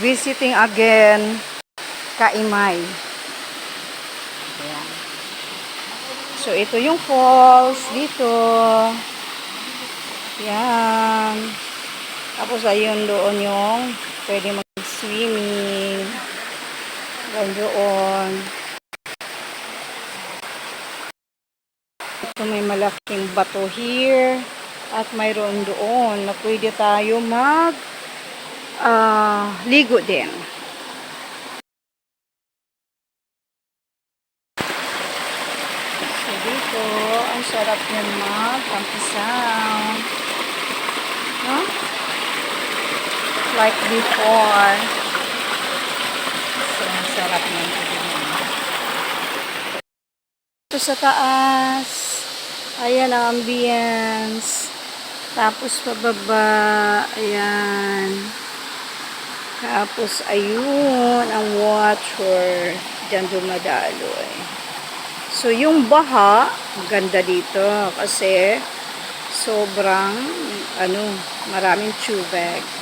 visiting again Kaimay. Ayan. So, ito yung falls dito. Yan. Tapos, ayun doon yung pwede mag-swimming. Yan doon. Ito may malaking bato here. At mayroon doon na pwede tayo ligo din. So, dito, ang sarap niyan mag-campisan. No? Like before. So, ang sarap niyan. Ito sa taas. Ayan ang ambience. Tapos pababa. Ayan. Tapos ayun ang water. Diyan dumadaloy. So yung baha, maganda dito kasi sobrang maraming tubig.